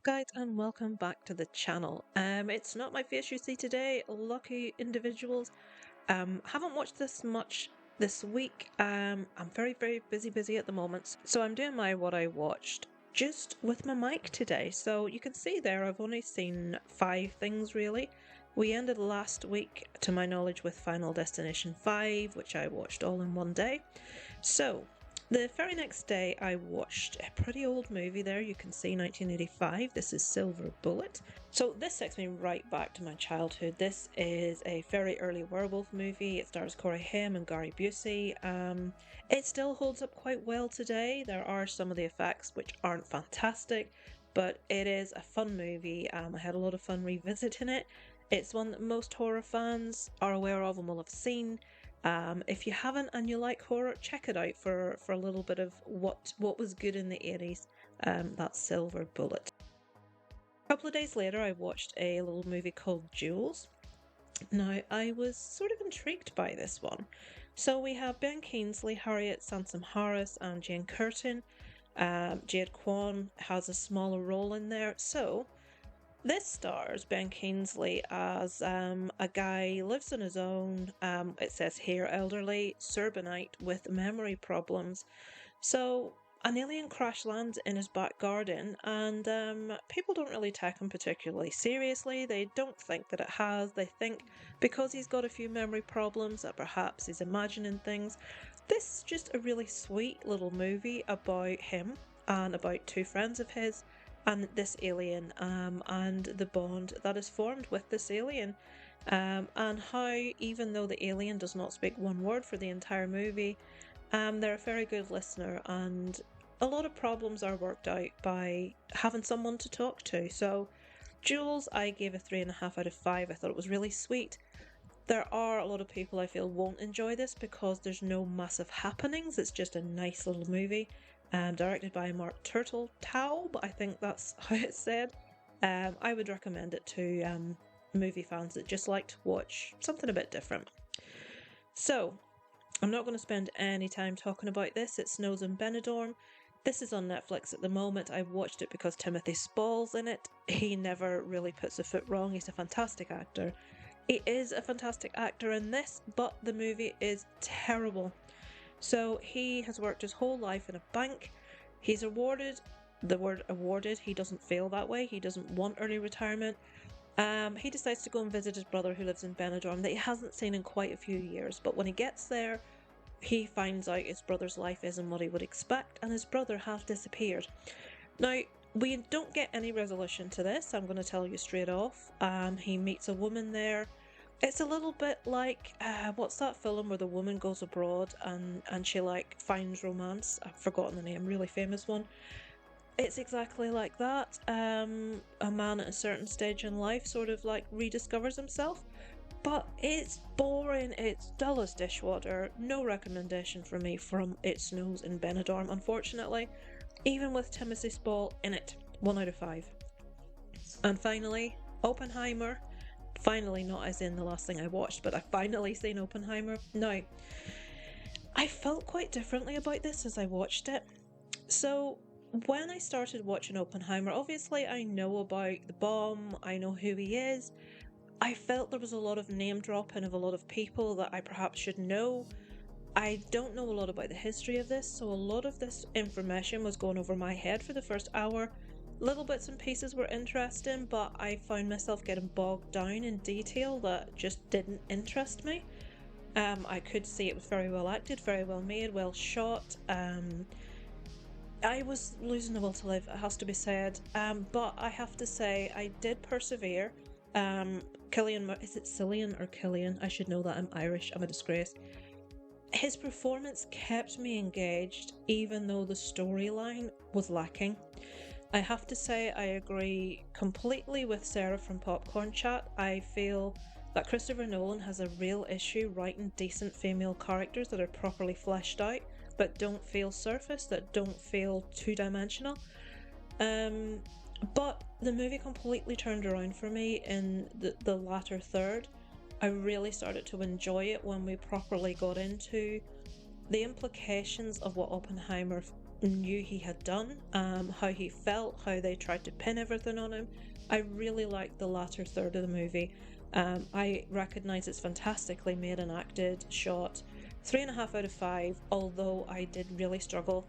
guys, and welcome back to the channel. It's not my face you see today, lucky individuals. Haven't watched this much this week. I'm very busy at the moment, so I'm doing my what I watched just with my mic today. So you can see there I've only seen 5 things really. We ended last week, to my knowledge, with Final Destination 5, which I watched all in one day. So the very next day I watched a pretty old movie there, you can see 1985, this is Silver Bullet. So this takes me right back to my childhood. This is a very early werewolf movie, it stars Corey Haim and Gary Busey. It still holds up quite well today. There are some of the effects which aren't fantastic, but it is a fun movie. I had a lot of fun revisiting it. It's one that most horror fans are aware of and will have seen. If you haven't and you like horror, check it out for a little bit of what was good in the 80s. That's Silver Bullet. A couple of days later I watched a little movie called Jules. Now I was sort of intrigued by this one. So we have Ben Kingsley, Harriet Sansom Harris and Jane Curtin. Jade Kwan has a smaller role in there. So this stars Ben Kingsley as a guy who lives on his own, it says here elderly, suburbanite with memory problems. So an alien crash lands in his back garden and people don't really take him particularly seriously. They don't think that it has. They think because he's got a few memory problems that perhaps he's imagining things. This is just a really sweet little movie about him and about 2 friends of his and this alien, and the bond that is formed with this alien, and how even though the alien does not speak one word for the entire movie, they're a very good listener, and a lot of problems are worked out by having someone to talk to. So Jules, I gave a 3.5 out of 5. I thought it was really sweet. There are a lot of people I feel won't enjoy this because there's no massive happenings. It's just a nice little movie. Directed by Mark Turteltaub, I think that's how it's said. I would recommend it to movie fans that just like to watch something a bit different. So, I'm not going to spend any time talking about this. It snows in Benidorm. This is on Netflix at the moment. I watched it because Timothy Spall's in it. He never really puts a foot wrong. He's a fantastic actor. He is a fantastic actor in this, but the movie is terrible. So he has worked his whole life in a bank. He's awarded, the word awarded, he doesn't feel that way. He doesn't want early retirement. He decides to go and visit his brother who lives in Benidorm that he hasn't seen in quite a few years. But when he gets there, he finds out his brother's life isn't what he would expect and his brother has disappeared. Now, we don't get any resolution to this, I'm going to tell you straight off. He meets a woman there. It's a little bit like, what's that film where the woman goes abroad and she like finds romance? I've forgotten the name, really famous one. It's exactly like that. A man at a certain stage in life sort of like rediscovers himself. But it's boring, it's dull as dishwater. No recommendation for me from It Snows in Benidorm, unfortunately. Even with Timothy Spall in it. 1 out of 5. And finally, Oppenheimer. Finally, not as in the last thing I watched, but I've finally seen Oppenheimer. Now, I felt quite differently about this as I watched it. So, when I started watching Oppenheimer, obviously I know about the bomb, I know who he is. I felt there was a lot of name dropping of a lot of people that I perhaps should know. I don't know a lot about the history of this, so a lot of this information was going over my head for the first hour. Little bits and pieces were interesting, but I found myself getting bogged down in detail that just didn't interest me. I could see it was very well acted, very well made, well shot. I was losing the will to live, it has to be said. But I have to say, I did persevere. Is it Cillian or Killian? I should know that, I'm Irish, I'm a disgrace. His performance kept me engaged, even though the storyline was lacking. I have to say I agree completely with Sarah from Popcorn Chat. I feel that Christopher Nolan has a real issue writing decent female characters that are properly fleshed out, but don't feel surface, that don't feel two-dimensional. But the movie completely turned around for me in the latter third. I really started to enjoy it when we properly got into the implications of what Oppenheimer knew he had done, how he felt, how they tried to pin everything on him. I really liked the latter third of the movie. I recognise it's fantastically made and acted, shot. 3.5 out of 5, although I did really struggle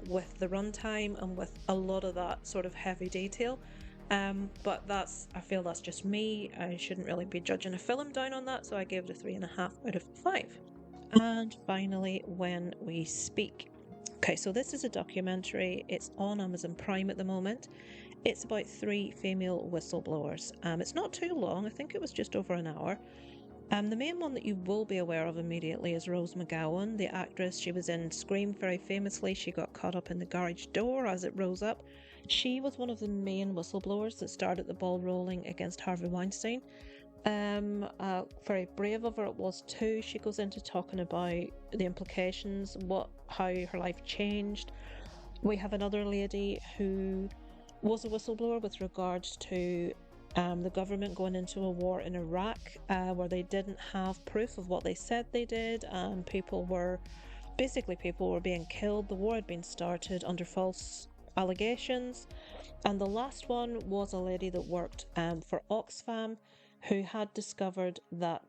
with the runtime and with a lot of that sort of heavy detail. But I feel that's just me. I shouldn't really be judging a film down on that, so I gave it a 3.5 out of 5. And finally, When We Speak. Okay, so this is a documentary. It's on Amazon Prime at the moment. It's about 3 female whistleblowers. It's not too long. I think it was just over an hour. The main one that you will be aware of immediately is Rose McGowan, the actress. She was in Scream very famously. She got caught up in the garage door as it rose up. She was one of the main whistleblowers that started the ball rolling against Harvey Weinstein. Very brave of her it was too. She goes into talking about the implications, how her life changed. We have another lady who was a whistleblower with regards to the government going into a war in Iraq, where they didn't have proof of what they said they did, and people were being killed. The war had been started under false allegations. And the last one was a lady that worked for Oxfam, who had discovered that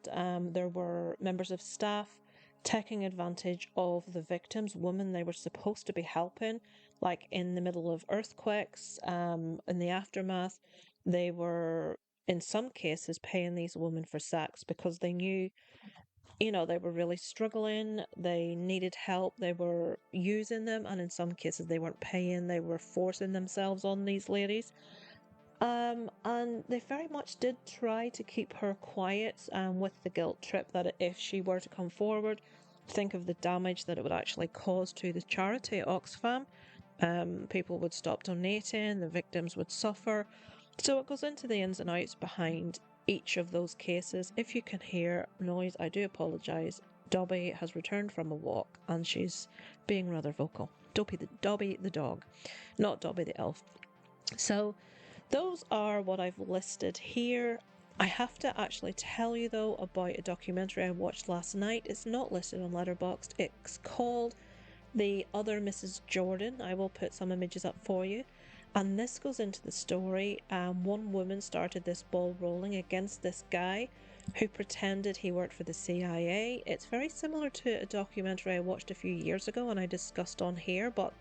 there were members of staff taking advantage of the victims, women they were supposed to be helping, like in the middle of earthquakes, in the aftermath. They were, in some cases, paying these women for sex because they knew, they were really struggling, they needed help, they were using them, and in some cases they weren't paying, they were forcing themselves on these ladies. And they very much did try to keep her quiet, with the guilt trip that if she were to come forward, think of the damage that it would actually cause to the charity at Oxfam. People would stop donating, the victims would suffer. So it goes into the ins and outs behind each of those cases. If you can hear noise, I do apologise. Dobby has returned from a walk and she's being rather vocal. Dobby the dog, not Dobby the elf. So those are what I've listed here. I have to actually tell you though about a documentary I watched last night. It's not listed on Letterboxd. It's called The Other Mrs. Jordan. I will put some images up for you. And this goes into the story. One woman started this ball rolling against this guy who pretended he worked for the CIA. It's very similar to a documentary I watched a few years ago and I discussed on here, but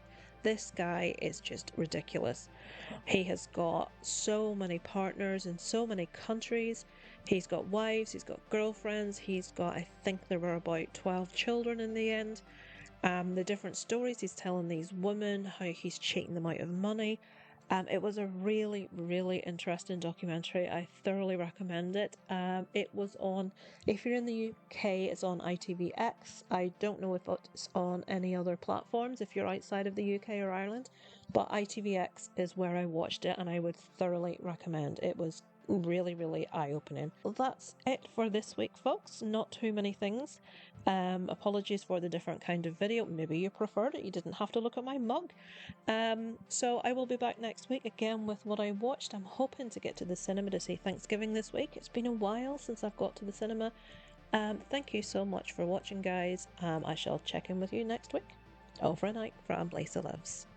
this guy is just ridiculous. He has got so many partners in so many countries. He's got wives, he's got girlfriends, I think there were about 12 children in the end. The different stories he's telling these women, how he's cheating them out of money. It was a really, really interesting documentary. I thoroughly recommend it. It was on, if you're in the UK, it's on ITVX. I don't know if it's on any other platforms if you're outside of the UK or Ireland, but ITVX is where I watched it and I would thoroughly recommend. It was really, really eye-opening. Well, that's it for this week, folks. Not too many things. Apologies for the different kind of video. Maybe you preferred it. You didn't have to look at my mug. So I will be back next week again with what I watched. I'm hoping to get to the cinema to see Thanksgiving this week. It's been a while since I've got to the cinema. Thank you so much for watching, guys. I shall check in with you next week. Over and out from Lisa Loves.